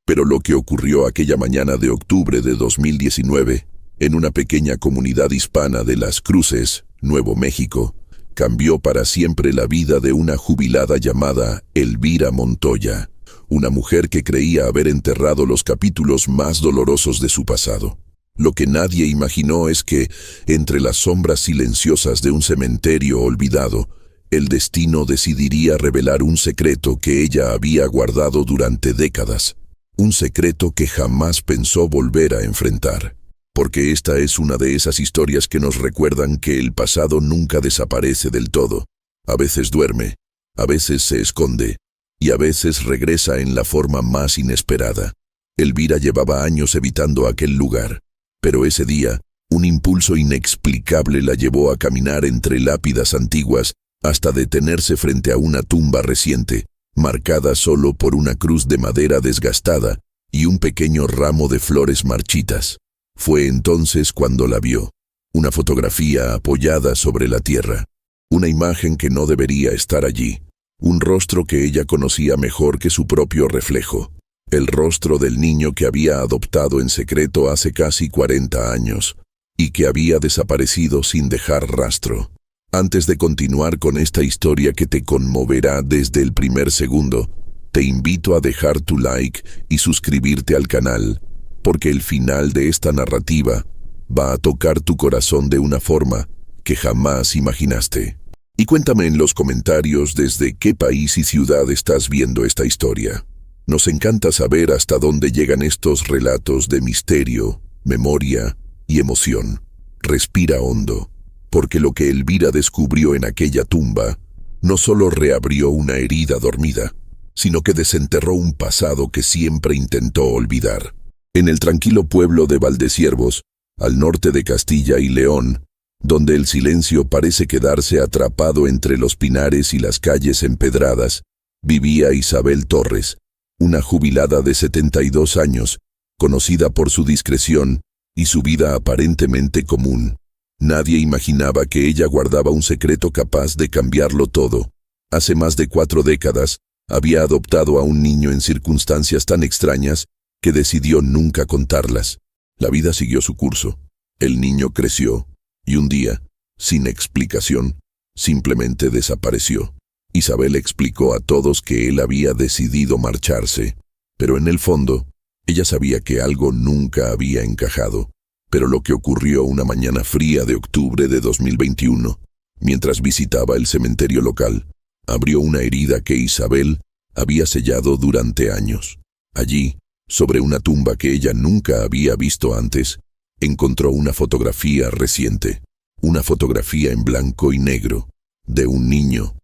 Pero lo que ocurrió aquella mañana de octubre de 2019, en una pequeña comunidad hispana de Las Cruces, Nuevo México, cambió para siempre la vida de una jubilada llamada Elvira Montoya, una mujer que creía haber enterrado los capítulos más dolorosos de su pasado. Lo que nadie imaginó es que, entre las sombras silenciosas de un cementerio olvidado, el destino decidiría revelar un secreto que ella había guardado durante décadas, un secreto que jamás pensó volver a enfrentar. Porque esta es una de esas historias que nos recuerdan que el pasado nunca desaparece del todo. A veces duerme, a veces se esconde, y a veces regresa en la forma más inesperada. Elvira llevaba años evitando aquel lugar, pero ese día, un impulso inexplicable la llevó a caminar entre lápidas antiguas hasta detenerse frente a una tumba reciente, marcada solo por una cruz de madera desgastada y un pequeño ramo de flores marchitas. Fue entonces cuando la vio, una fotografía apoyada sobre la tierra, una imagen que no debería estar allí, un rostro que ella conocía mejor que su propio reflejo, el rostro del niño que había adoptado en secreto hace casi 40 años, y que había desaparecido sin dejar rastro. Antes de continuar con esta historia que te conmoverá desde el primer segundo, te invito a dejar tu like y suscribirte al canal, porque el final de esta narrativa va a tocar tu corazón de una forma que jamás imaginaste. Y cuéntame en los comentarios desde qué país y ciudad estás viendo esta historia. Nos encanta saber hasta dónde llegan estos relatos de misterio, memoria y emoción. Respira hondo, porque lo que Elvira descubrió en aquella tumba no solo reabrió una herida dormida, sino que desenterró un pasado que siempre intentó olvidar. En el tranquilo pueblo de Valdeciervos, al norte de Castilla y León, donde el silencio parece quedarse atrapado entre los pinares y las calles empedradas, vivía Isabel Torres, una jubilada de 72 años, conocida por su discreción y su vida aparentemente común. Nadie imaginaba que ella guardaba un secreto capaz de cambiarlo todo. Hace más de 4 décadas, había adoptado a un niño en circunstancias tan extrañas que decidió nunca contarlas. La vida siguió su curso. El niño creció, y un día, sin explicación, simplemente desapareció. Isabel explicó a todos que él había decidido marcharse, pero en el fondo, ella sabía que algo nunca había encajado. Pero lo que ocurrió una mañana fría de octubre de 2021, mientras visitaba el cementerio local, abrió una herida que Isabel había sellado durante años. Allí, sobre una tumba que ella nunca había visto antes, encontró una fotografía reciente, una fotografía en blanco y negro, de un niño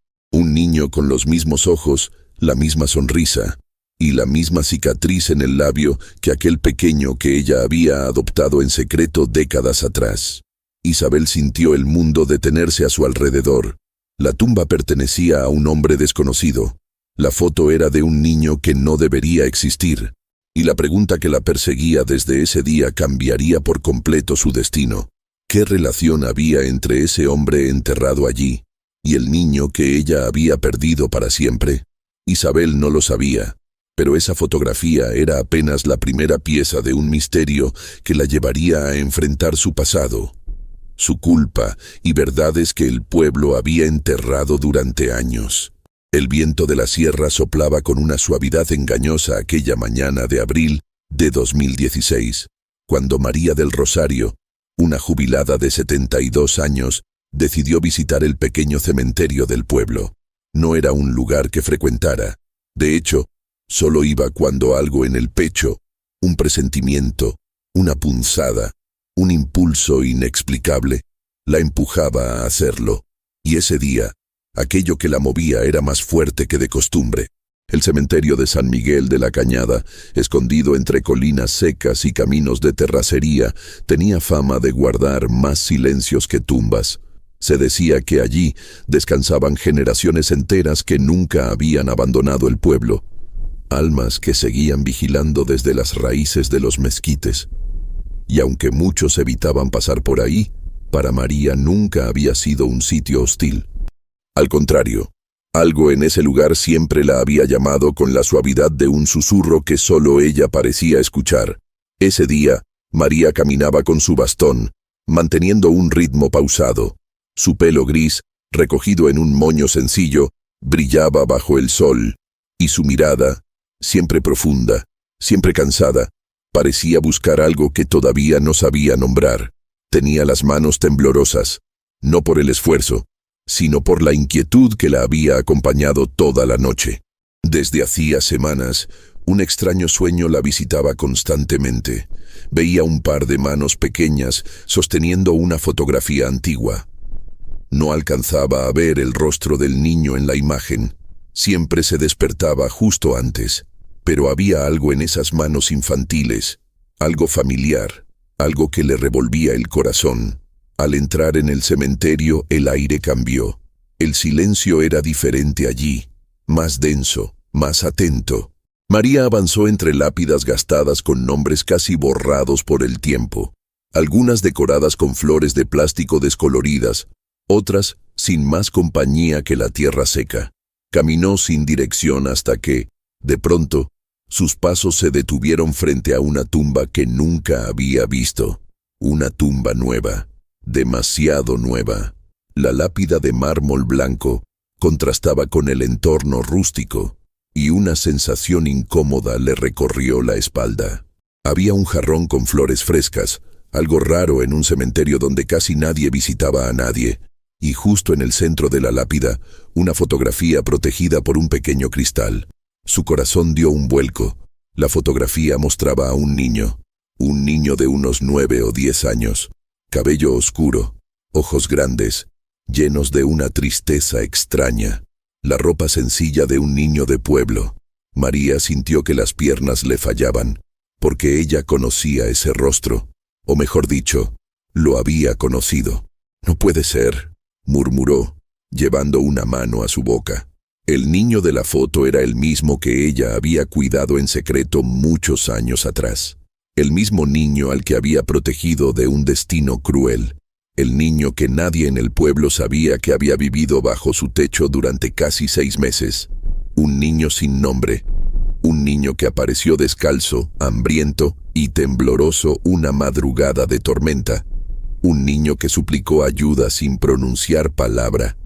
con los mismos ojos, la misma sonrisa y la misma cicatriz en el labio que aquel pequeño que ella había adoptado en secreto décadas atrás. Isabel sintió el mundo detenerse a su alrededor. La tumba pertenecía a un hombre desconocido. La foto era de un niño que no debería existir. Y la pregunta que la perseguía desde ese día cambiaría por completo su destino. ¿Qué relación había entre ese hombre enterrado allí y el niño que ella había perdido para siempre? Isabel no lo sabía, pero esa fotografía era apenas la primera pieza de un misterio que la llevaría a enfrentar su pasado, su culpa y verdades que el pueblo había enterrado durante años. El viento de la sierra soplaba con una suavidad engañosa aquella mañana de abril de 2016, cuando María del Rosario, una jubilada de 72 años, decidió visitar el pequeño cementerio del pueblo. No era un lugar que frecuentara. De hecho, solo iba cuando algo en el pecho, un presentimiento, una punzada, un impulso inexplicable, la empujaba a hacerlo. Y ese día, aquello que la movía era más fuerte que de costumbre. El cementerio de San Miguel de la Cañada, escondido entre colinas secas y caminos de terracería, tenía fama de guardar más silencios que tumbas. Se decía que allí descansaban generaciones enteras que nunca habían abandonado el pueblo, almas que seguían vigilando desde las raíces de los mezquites. Y aunque muchos evitaban pasar por ahí, para María nunca había sido un sitio hostil. Al contrario, Algo en ese lugar siempre la había llamado con la suavidad de un susurro que solo ella parecía escuchar. Ese día, María caminaba con su bastón, manteniendo un ritmo pausado. Su pelo gris, recogido en un moño sencillo, brillaba bajo el sol, y su mirada, siempre profunda, siempre cansada, parecía buscar algo que todavía no sabía nombrar. Tenía las manos temblorosas, no por el esfuerzo, sino por la inquietud que la había acompañado toda la noche. Desde hacía semanas, un extraño sueño la visitaba constantemente. Veía un par de manos pequeñas sosteniendo una fotografía antigua. No alcanzaba a ver el rostro del niño en la imagen. Siempre se despertaba justo antes, pero había algo en esas manos infantiles, algo familiar, algo que le revolvía el corazón. Al entrar en el cementerio, el aire cambió. El silencio era diferente allí, más denso, más atento. María avanzó entre lápidas gastadas con nombres casi borrados por el tiempo, algunas decoradas con flores de plástico descoloridas, otras sin más compañía que la tierra seca. Caminó sin dirección hasta que, de pronto, sus pasos se detuvieron frente a una tumba que nunca había visto. Una tumba nueva. Demasiado nueva. La lápida de mármol blanco contrastaba con el entorno rústico, y una sensación incómoda le recorrió la espalda. Había un jarrón con flores frescas, algo raro en un cementerio donde casi nadie visitaba a nadie, y justo en el centro de la lápida, una fotografía protegida por un pequeño cristal. Su corazón dio un vuelco. La fotografía mostraba a un niño de unos 9 o 10 años. Cabello oscuro, ojos grandes, llenos de una tristeza extraña. La ropa sencilla de un niño de pueblo. María sintió que las piernas le fallaban, porque ella conocía ese rostro, o mejor dicho, lo había conocido. «No puede ser», murmuró, llevando una mano a su boca. El niño de la foto era el mismo que ella había cuidado en secreto muchos años atrás. El mismo niño al que había protegido de un destino cruel. El niño que nadie en el pueblo sabía que había vivido bajo su techo durante casi 6 meses. Un niño sin nombre. Un niño que apareció descalzo, hambriento y tembloroso una madrugada de tormenta. Un niño que suplicó ayuda sin pronunciar palabra.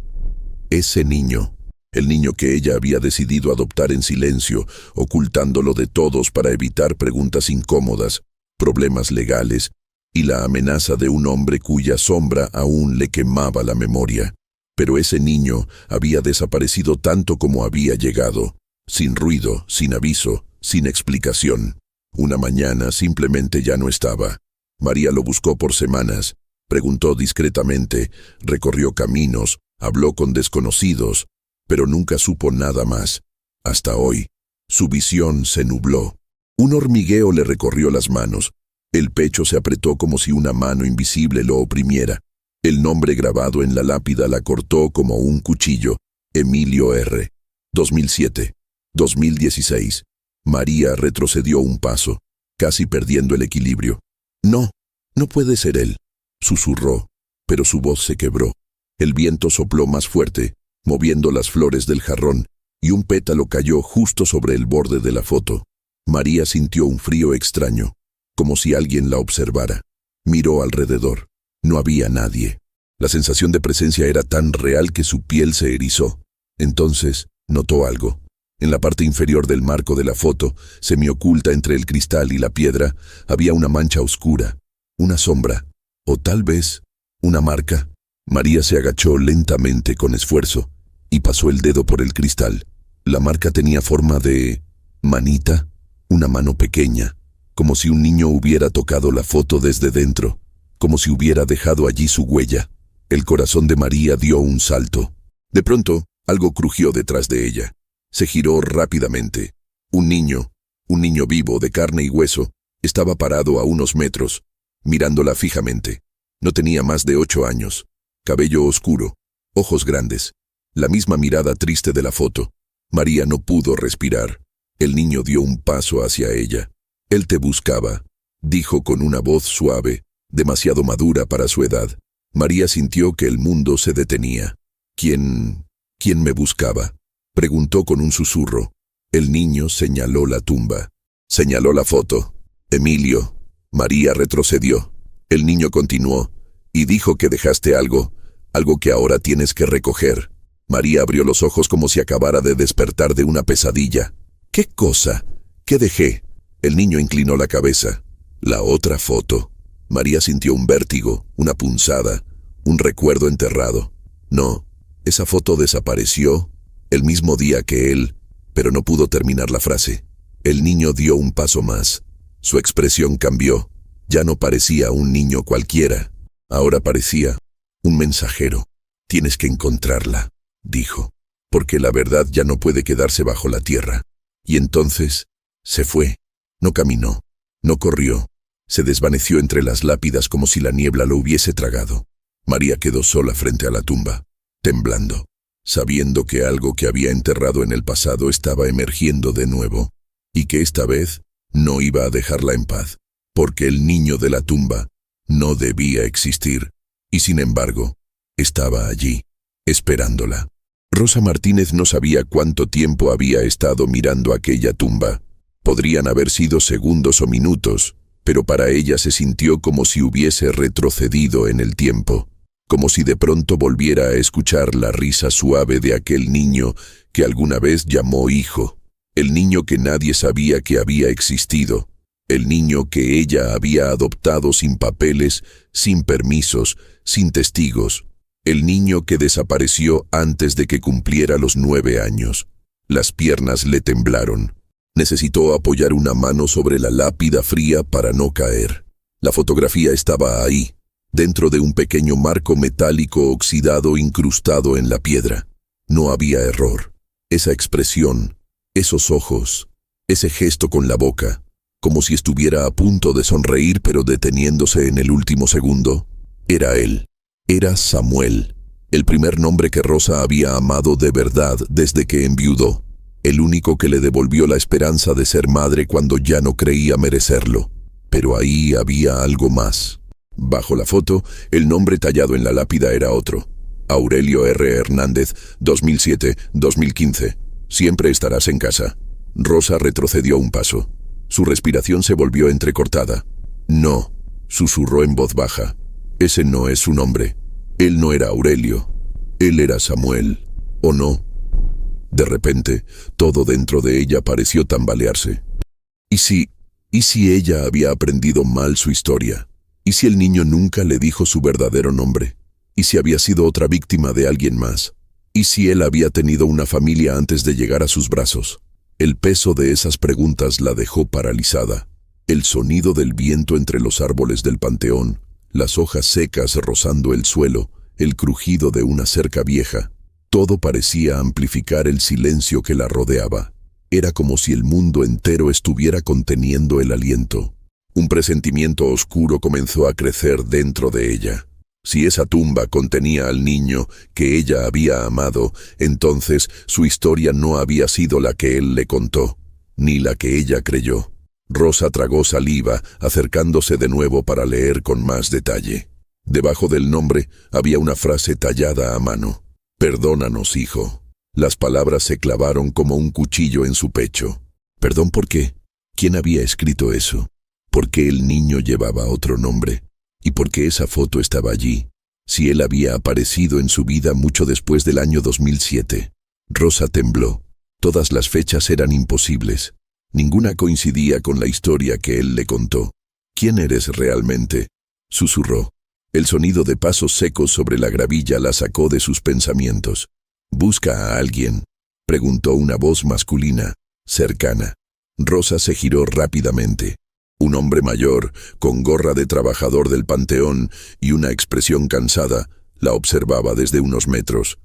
Ese niño, el niño que ella había decidido adoptar en silencio, ocultándolo de todos para evitar preguntas incómodas, problemas legales y la amenaza de un hombre cuya sombra aún le quemaba la memoria. Pero ese niño había desaparecido tanto como había llegado, sin ruido, sin aviso, sin explicación. Una mañana simplemente ya no estaba. María lo buscó por semanas, preguntó discretamente, recorrió caminos, habló con desconocidos, pero nunca supo nada más. Hasta hoy, su visión se nubló. Un hormigueo le recorrió las manos. El pecho se apretó como si una mano invisible lo oprimiera. El nombre grabado en la lápida la cortó como un cuchillo. Emilio R. 2007. 2016. María retrocedió un paso, casi perdiendo el equilibrio. «No, no puede ser él», susurró, pero su voz se quebró. El viento sopló más fuerte, moviendo las flores del jarrón, y un pétalo cayó justo sobre el borde de la foto. María sintió un frío extraño, como si alguien la observara. Miró alrededor. No había nadie. La sensación de presencia era tan real que su piel se erizó. Entonces, notó algo. En la parte inferior del marco de la foto, semioculta entre el cristal y la piedra, había una mancha oscura, una sombra, o tal vez una marca. María se agachó lentamente con esfuerzo y pasó el dedo por el cristal. La marca tenía forma de manita, una mano pequeña, como si un niño hubiera tocado la foto desde dentro, como si hubiera dejado allí su huella. El corazón de María dio un salto. De pronto, algo crujió detrás de ella. Se giró rápidamente. Un niño vivo de carne y hueso, estaba parado a unos metros, mirándola fijamente. No tenía más de 8 años. Cabello oscuro, ojos grandes, la misma mirada triste de la foto. María no pudo respirar. El niño dio un paso hacia ella. «Él te buscaba», dijo con una voz suave, demasiado madura para su edad. María sintió que el mundo se detenía. ¿Quién ¿Quién me buscaba?, preguntó con un susurro. El niño señaló la tumba. Señaló la foto. Emilio. María retrocedió. El niño continuó. Y dijo que dejaste algo que ahora tienes que recoger. María abrió los ojos como si acabara de despertar de una pesadilla. ¿Qué cosa? ¿Qué dejé? El niño inclinó la cabeza. La otra foto. María sintió un vértigo, una punzada, un recuerdo enterrado. No, esa foto desapareció el mismo día que él, pero no pudo terminar la frase. El niño dio un paso más. Su expresión cambió. Ya no parecía un niño cualquiera. Ahora parecía un mensajero. Tienes que encontrarla, dijo, porque la verdad ya no puede quedarse bajo la tierra. Y entonces se fue. No caminó, no corrió. Se desvaneció entre las lápidas como si la niebla lo hubiese tragado. María quedó sola frente a la tumba, temblando, sabiendo que algo que había enterrado en el pasado estaba emergiendo de nuevo, y que esta vez no iba a dejarla en paz, porque el niño de la tumba no debía existir, y sin embargo, estaba allí, esperándola. Rosa Martínez no sabía cuánto tiempo había estado mirando aquella tumba. Podrían haber sido segundos o minutos, pero para ella se sintió como si hubiese retrocedido en el tiempo, como si de pronto volviera a escuchar la risa suave de aquel niño que alguna vez llamó hijo, el niño que nadie sabía que había existido, el niño que ella había adoptado sin papeles, sin permisos, sin testigos, el niño que desapareció antes de que cumpliera los 9 años. Las piernas le temblaron. Necesitó apoyar una mano sobre la lápida fría para no caer. La fotografía estaba ahí, dentro de un pequeño marco metálico oxidado incrustado en la piedra. No había error. Esa expresión, esos ojos, ese gesto con la boca, como si estuviera a punto de sonreír pero deteniéndose en el último segundo, era él. Era Samuel, el primer nombre que Rosa había amado de verdad desde que enviudó. El único que le devolvió la esperanza de ser madre cuando ya no creía merecerlo. Pero ahí había algo más. Bajo la foto, el nombre tallado en la lápida era otro. Aurelio R. Hernández, 2007-2015. Siempre estarás en casa. Rosa retrocedió un paso. Su respiración se volvió entrecortada. No, susurró en voz baja. Ese no es su nombre. Él no era Aurelio. Él era Samuel. ¿O no? De repente, todo dentro de ella pareció tambalearse. ¿Y si ella había aprendido mal su historia? ¿Y si el niño nunca le dijo su verdadero nombre? ¿Y si había sido otra víctima de alguien más? ¿Y si él había tenido una familia antes de llegar a sus brazos? El peso de esas preguntas la dejó paralizada. El sonido del viento entre los árboles del panteón, las hojas secas rozando el suelo, el crujido de una cerca vieja. Todo parecía amplificar el silencio que la rodeaba. Era como si el mundo entero estuviera conteniendo el aliento. Un presentimiento oscuro comenzó a crecer dentro de ella. Si esa tumba contenía al niño que ella había amado, entonces su historia no había sido la que él le contó, ni la que ella creyó. Rosa tragó saliva, acercándose de nuevo para leer con más detalle. Debajo del nombre había una frase tallada a mano. «Perdónanos, hijo». Las palabras se clavaron como un cuchillo en su pecho. ¿Perdón por qué? ¿Quién había escrito eso? ¿Por qué el niño llevaba otro nombre? ¿Y por qué esa foto estaba allí? Si él había aparecido en su vida mucho después del año 2007. Rosa tembló. Todas las fechas eran imposibles. Ninguna coincidía con la historia que él le contó. «¿Quién eres realmente?», susurró. El sonido de pasos secos sobre la gravilla la sacó de sus pensamientos. «¿Busca a alguien?», preguntó una voz masculina, cercana. Rosa se giró rápidamente. Un hombre mayor, con gorra de trabajador del panteón y una expresión cansada, la observaba desde unos metros.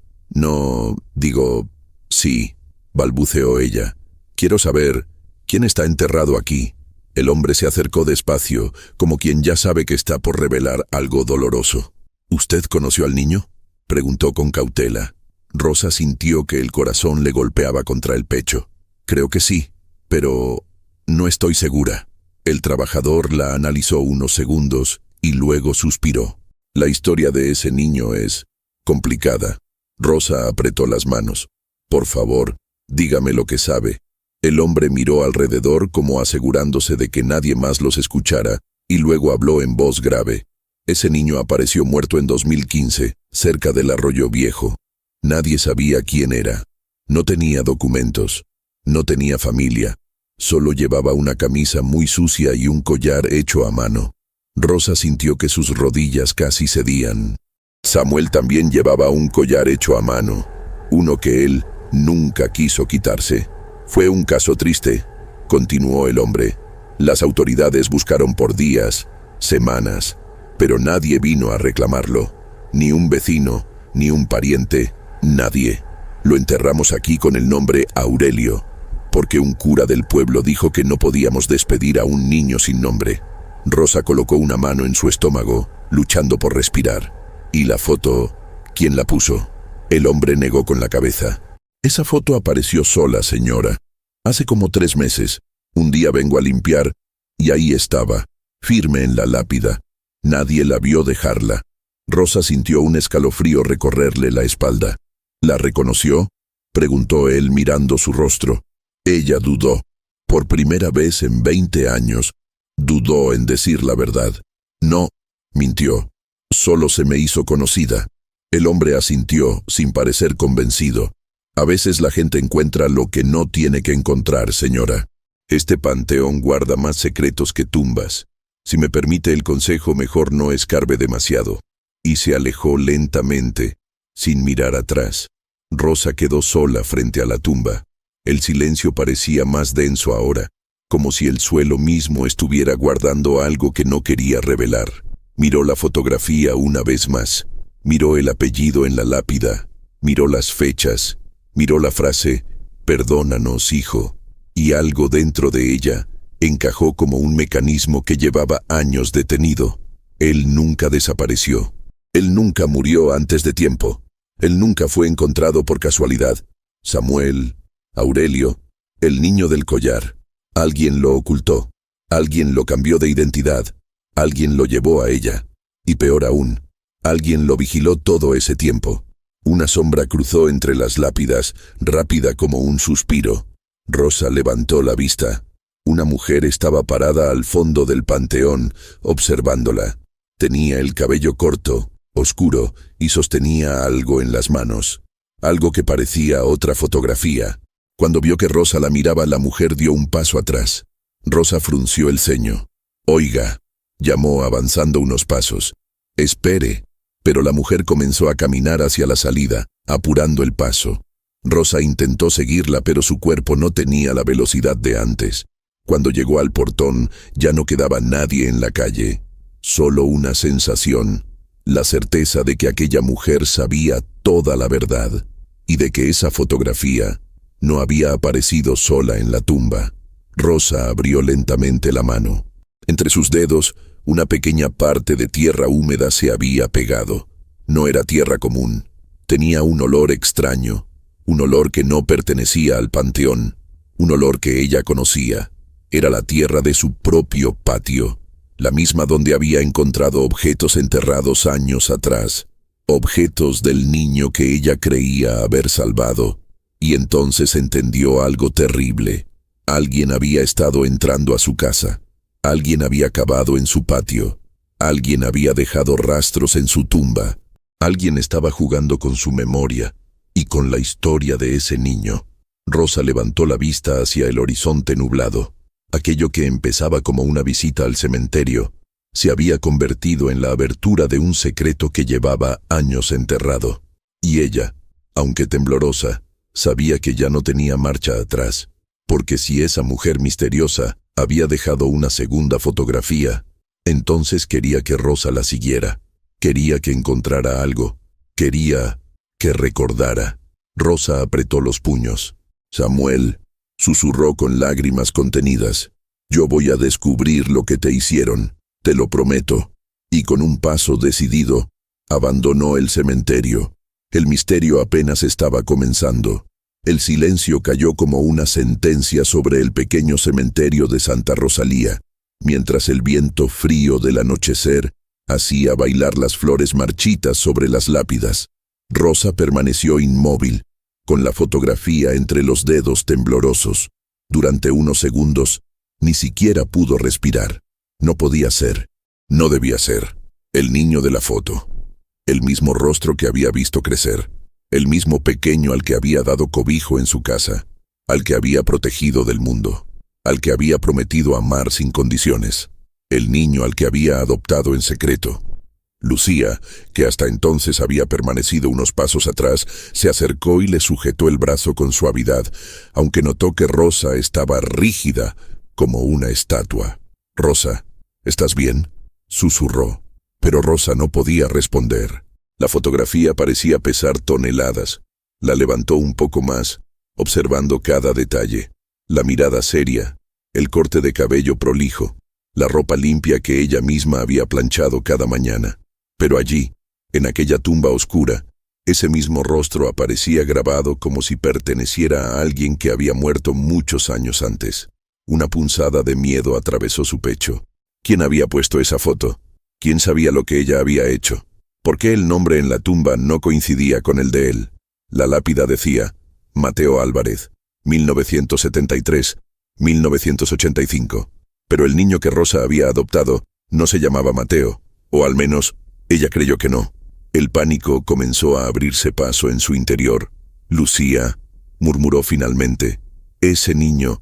Sí, balbuceó ella. «Quiero saber, ¿quién está enterrado aquí?». El hombre se acercó despacio, como quien ya sabe que está por revelar algo doloroso. «¿Usted conoció al niño?», preguntó con cautela. Rosa sintió que el corazón le golpeaba contra el pecho. «Creo que sí, pero no estoy segura». El trabajador la analizó unos segundos y luego suspiró. «La historia de ese niño es complicada. Rosa apretó las manos. Por favor, dígame lo que sabe. El hombre miró alrededor como asegurándose de que nadie más los escuchara, y luego habló en voz grave. Ese niño apareció muerto en 2015, cerca del Arroyo Viejo. Nadie sabía quién era. No tenía documentos. No tenía familia. Solo llevaba una camisa muy sucia y un collar hecho a mano. Rosa sintió que sus rodillas casi cedían. Samuel también llevaba un collar hecho a mano, uno que él nunca quiso quitarse. Fue un caso triste, continuó el hombre. Las autoridades buscaron por días, semanas, pero nadie vino a reclamarlo. Ni un vecino, ni un pariente, nadie. Lo enterramos aquí con el nombre Aurelio, porque un cura del pueblo dijo que no podíamos despedir a un niño sin nombre. Rosa colocó una mano en su estómago, luchando por respirar. ¿Y la foto? ¿Quién la puso? El hombre negó con la cabeza. Esa foto apareció sola, señora. Hace como 3 meses. Un día vengo a limpiar, y ahí estaba, firme en la lápida. Nadie la vio dejarla. Rosa sintió un escalofrío recorrerle la espalda. ¿La reconoció?, preguntó él mirando su rostro. Ella dudó. Por primera vez en 20 años, dudó en decir la verdad. No, mintió. Solo se me hizo conocida. El hombre asintió, sin parecer convencido. A veces la gente encuentra lo que no tiene que encontrar, señora. Este panteón guarda más secretos que tumbas. Si me permite el consejo, mejor no escarbe demasiado. Y se alejó lentamente, sin mirar atrás. Rosa quedó sola frente a la tumba. El silencio parecía más denso ahora, como si el suelo mismo estuviera guardando algo que no quería revelar. Miró la fotografía una vez más. Miró el apellido en la lápida. Miró las fechas. Miró la frase, «Perdónanos, hijo». Y algo dentro de ella encajó como un mecanismo que llevaba años detenido. Él nunca desapareció. Él nunca murió antes de tiempo. Él nunca fue encontrado por casualidad. Samuel, Aurelio, el niño del collar. Alguien lo ocultó. Alguien lo cambió de identidad. Alguien lo llevó a ella. Y peor aún, alguien lo vigiló todo ese tiempo. Una sombra cruzó entre las lápidas, rápida como un suspiro. Rosa levantó la vista. Una mujer estaba parada al fondo del panteón, observándola. Tenía el cabello corto, oscuro, y sostenía algo en las manos. Algo que parecía otra fotografía. Cuando vio que Rosa la miraba, la mujer dio un paso atrás. Rosa frunció el ceño. «Oiga», llamó avanzando unos pasos. «Espere». Pero la mujer comenzó a caminar hacia la salida, apurando el paso. Rosa intentó seguirla, pero su cuerpo no tenía la velocidad de antes. Cuando llegó al portón, ya no quedaba nadie en la calle. Solo una sensación, la certeza de que aquella mujer sabía toda la verdad, y de que esa fotografía no había aparecido sola en la tumba. Rosa abrió lentamente la mano. Entre sus dedos, una pequeña parte de tierra húmeda se había pegado. No era tierra común. Tenía un olor extraño, un olor que no pertenecía al panteón, un olor que ella conocía. Era la tierra de su propio patio, la misma donde había encontrado objetos enterrados años atrás, objetos del niño que ella creía haber salvado. Y entonces entendió algo terrible. Alguien había estado entrando a su casa. Alguien había cavado en su patio. Alguien había dejado rastros en su tumba. Alguien estaba jugando con su memoria y con la historia de ese niño. Rosa levantó la vista hacia el horizonte nublado. Aquello que empezaba como una visita al cementerio se había convertido en la abertura de un secreto que llevaba años enterrado. Y ella, aunque temblorosa, sabía que ya no tenía marcha atrás, porque si esa mujer misteriosa había dejado una segunda fotografía, entonces quería que Rosa la siguiera. Quería que encontrara algo. Quería que recordara. Rosa apretó los puños. «Samuel», susurró con lágrimas contenidas, «yo voy a descubrir lo que te hicieron, te lo prometo». Y con un paso decidido, abandonó el cementerio. El misterio apenas estaba comenzando. El silencio cayó como una sentencia sobre el pequeño cementerio de Santa Rosalía, mientras el viento frío del anochecer hacía bailar las flores marchitas sobre las lápidas. Rosa permaneció inmóvil, con la fotografía entre los dedos temblorosos. Durante unos segundos, ni siquiera pudo respirar. No podía ser, no debía ser, el niño de la foto. El mismo rostro que había visto crecer, el mismo pequeño al que había dado cobijo en su casa, al que había protegido del mundo, al que había prometido amar sin condiciones, el niño al que había adoptado en secreto. Lucía, que hasta entonces había permanecido unos pasos atrás, se acercó y le sujetó el brazo con suavidad, aunque notó que Rosa estaba rígida como una estatua. «Rosa, ¿estás bien?», susurró, pero Rosa no podía responder. La fotografía parecía pesar toneladas. La levantó un poco más, observando cada detalle, la mirada seria, el corte de cabello prolijo, la ropa limpia que ella misma había planchado cada mañana. Pero allí, en aquella tumba oscura, ese mismo rostro aparecía grabado como si perteneciera a alguien que había muerto muchos años antes. Una punzada de miedo atravesó su pecho. ¿Quién había puesto esa foto? ¿Quién sabía lo que ella había hecho? ¿Por qué el nombre en la tumba no coincidía con el de él? La lápida decía, Mateo Álvarez, 1973-1985. Pero el niño que Rosa había adoptado no se llamaba Mateo, o al menos, ella creyó que no. El pánico comenzó a abrirse paso en su interior. «Lucía», murmuró finalmente, ese niño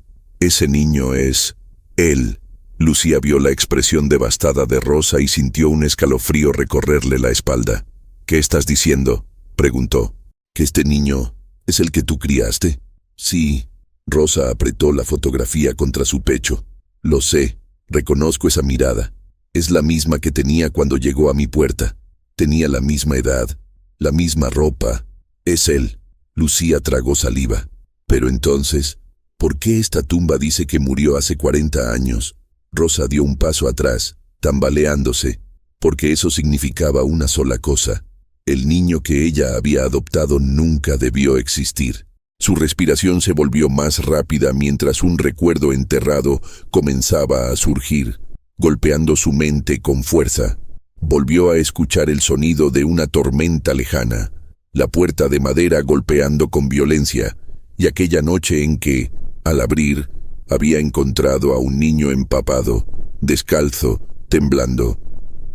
es él». Lucía vio la expresión devastada de Rosa y sintió un escalofrío recorrerle la espalda. «¿Qué estás diciendo?», preguntó. «¿Que este niño es el que tú criaste?». «Sí». Rosa apretó la fotografía contra su pecho. «Lo sé, reconozco esa mirada. Es la misma que tenía cuando llegó a mi puerta. Tenía la misma edad, la misma ropa. Es él». Lucía tragó saliva. «Pero entonces, ¿por qué esta tumba dice que murió hace 40 años? Rosa dio un paso atrás, tambaleándose, porque eso significaba una sola cosa. El niño que ella había adoptado nunca debió existir. Su respiración se volvió más rápida mientras un recuerdo enterrado comenzaba a surgir, golpeando su mente con fuerza. Volvió a escuchar el sonido de una tormenta lejana, la puerta de madera golpeando con violencia, y aquella noche en que, al abrir, había encontrado a un niño empapado, descalzo, temblando.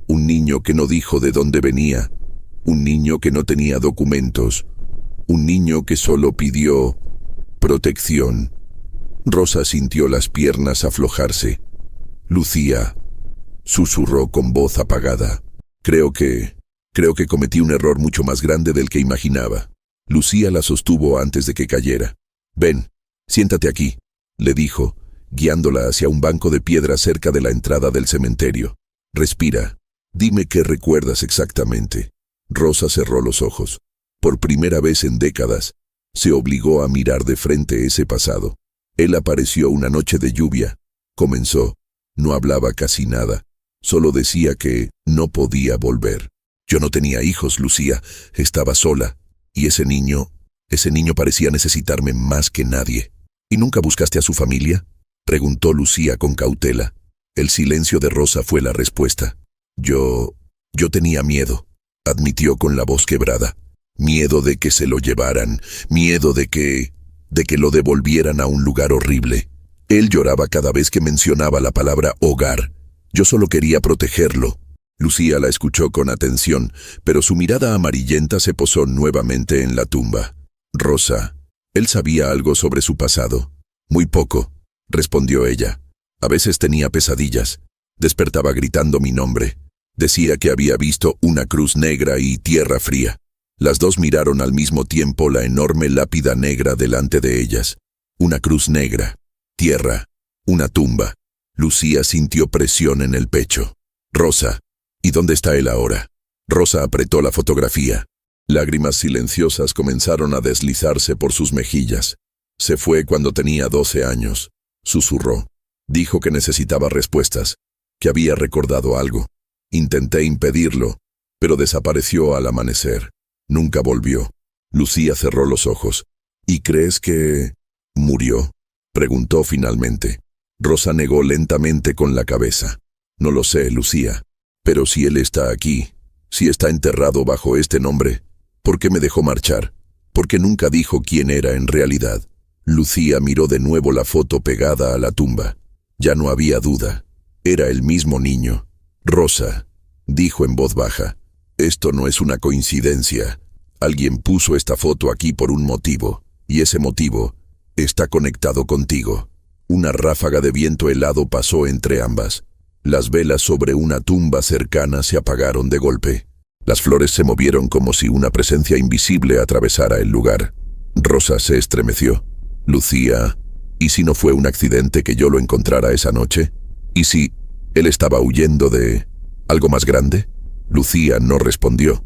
Un niño que no dijo de dónde venía, un niño que no tenía documentos, un niño que solo pidió protección. Rosa sintió las piernas aflojarse. «Lucía», susurró con voz apagada. Creo que cometí un error mucho más grande del que imaginaba». Lucía la sostuvo antes de que cayera. «Ven, siéntate aquí», le dijo, guiándola hacia un banco de piedra cerca de la entrada del cementerio. «Respira. Dime qué recuerdas exactamente». Rosa cerró los ojos. Por primera vez en décadas, se obligó a mirar de frente ese pasado. Él apareció una noche de lluvia. Comenzó. No hablaba casi nada. Solo decía que no podía volver. «Yo no tenía hijos, Lucía. Estaba sola. Y ese niño parecía necesitarme más que nadie». «¿Y nunca buscaste a su familia?», preguntó Lucía con cautela. El silencio de Rosa fue la respuesta. Yo tenía miedo», admitió con la voz quebrada. «Miedo de que se lo llevaran, miedo de que lo devolvieran a un lugar horrible». Él lloraba cada vez que mencionaba la palabra hogar. «Yo solo quería protegerlo». Lucía la escuchó con atención, pero su mirada amarillenta se posó nuevamente en la tumba. «Rosa, ¿él sabía algo sobre su pasado?». «Muy poco», respondió ella. «A veces tenía pesadillas. Despertaba gritando mi nombre. Decía que había visto una cruz negra y tierra fría». Las dos miraron al mismo tiempo la enorme lápida negra delante de ellas. Una cruz negra, tierra, una tumba. Lucía sintió presión en el pecho. «Rosa, ¿y dónde está él ahora?». Rosa apretó la fotografía. Lágrimas silenciosas comenzaron a deslizarse por sus mejillas. «Se fue cuando tenía 12 años», susurró. «Dijo que necesitaba respuestas, que había recordado algo. Intenté impedirlo, pero desapareció al amanecer. Nunca volvió». Lucía cerró los ojos. «¿Y crees que murió?», preguntó finalmente. Rosa negó lentamente con la cabeza. «No lo sé, Lucía, pero si él está aquí, si está enterrado bajo este nombre, ¿Por qué me dejó marchar? Porque nunca dijo quién era en realidad. Lucía miró de nuevo la foto pegada a la tumba. Ya no había duda. Era el mismo niño. Rosa, dijo en voz baja, esto no es una coincidencia. Alguien puso esta foto aquí por un motivo, y ese motivo está conectado contigo. Una ráfaga de viento helado pasó entre ambas. Las velas sobre una tumba cercana se apagaron de golpe. Las flores se movieron como si una presencia invisible atravesara el lugar. Rosa se estremeció. Lucía, ¿y si no fue un accidente que yo lo encontrara esa noche? ¿Y si él estaba huyendo de algo más grande? Lucía no respondió.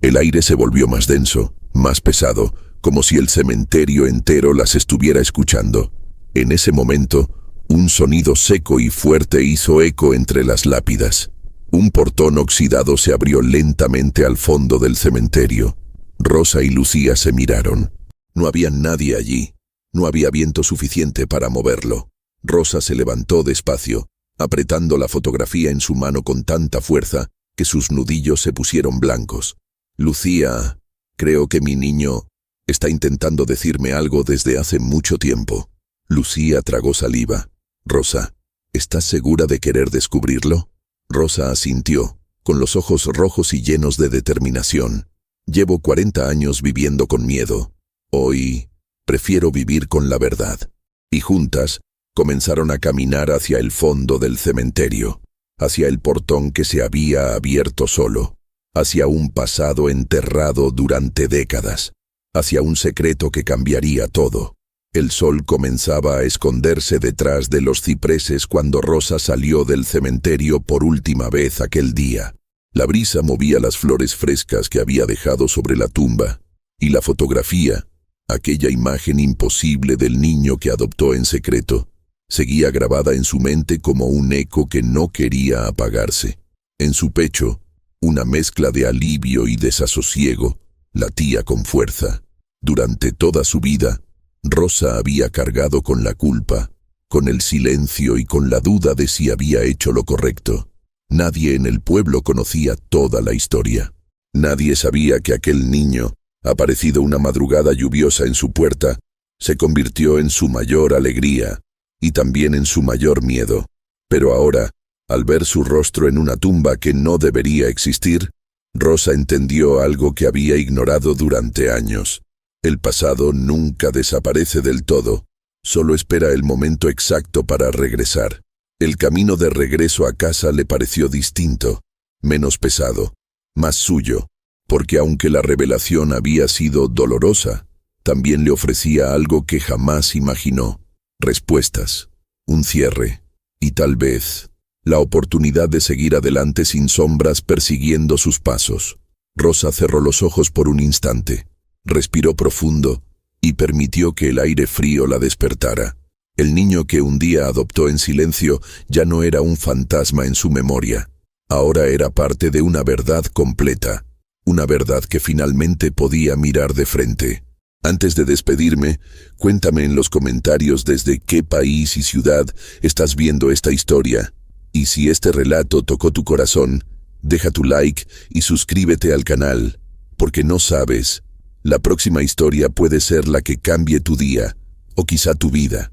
El aire se volvió más denso, más pesado, como si el cementerio entero las estuviera escuchando. En ese momento, un sonido seco y fuerte hizo eco entre las lápidas. Un portón oxidado se abrió lentamente al fondo del cementerio. Rosa y Lucía se miraron. No había nadie allí. No había viento suficiente para moverlo. Rosa se levantó despacio, apretando la fotografía en su mano con tanta fuerza que sus nudillos se pusieron blancos. Lucía, creo que mi niño está intentando decirme algo desde hace mucho tiempo. Lucía tragó saliva. Rosa, ¿estás segura de querer descubrirlo? Rosa asintió, con los ojos rojos y llenos de determinación. Llevo 40 años viviendo con miedo. Hoy prefiero vivir con la verdad. Y juntas comenzaron a caminar hacia el fondo del cementerio, hacia el portón que se había abierto solo, hacia un pasado enterrado durante décadas, hacia un secreto que cambiaría todo. El sol comenzaba a esconderse detrás de los cipreses cuando Rosa salió del cementerio por última vez aquel día. La brisa movía las flores frescas que había dejado sobre la tumba, y la fotografía, aquella imagen imposible del niño que adoptó en secreto, seguía grabada en su mente como un eco que no quería apagarse. En su pecho, una mezcla de alivio y desasosiego latía con fuerza. Durante toda su vida, Rosa había cargado con la culpa, con el silencio y con la duda de si había hecho lo correcto. Nadie en el pueblo conocía toda la historia. Nadie sabía que aquel niño, aparecido una madrugada lluviosa en su puerta, se convirtió en su mayor alegría y también en su mayor miedo. Pero ahora, al ver su rostro en una tumba que no debería existir, Rosa entendió algo que había ignorado durante años. El pasado nunca desaparece del todo, solo espera el momento exacto para regresar. El camino de regreso a casa le pareció distinto, menos pesado, más suyo, porque aunque la revelación había sido dolorosa, también le ofrecía algo que jamás imaginó: respuestas, un cierre, y tal vez la oportunidad de seguir adelante sin sombras persiguiendo sus pasos. Rosa cerró los ojos por un instante. Respiró profundo y permitió que el aire frío la despertara. El niño que un día adoptó en silencio ya no era un fantasma en su memoria. Ahora era parte de una verdad completa, una verdad que finalmente podía mirar de frente. Antes de despedirme, cuéntame en los comentarios desde qué país y ciudad estás viendo esta historia. Y si este relato tocó tu corazón, deja tu like y suscríbete al canal, porque no sabes, la próxima historia puede ser la que cambie tu día, o quizá tu vida.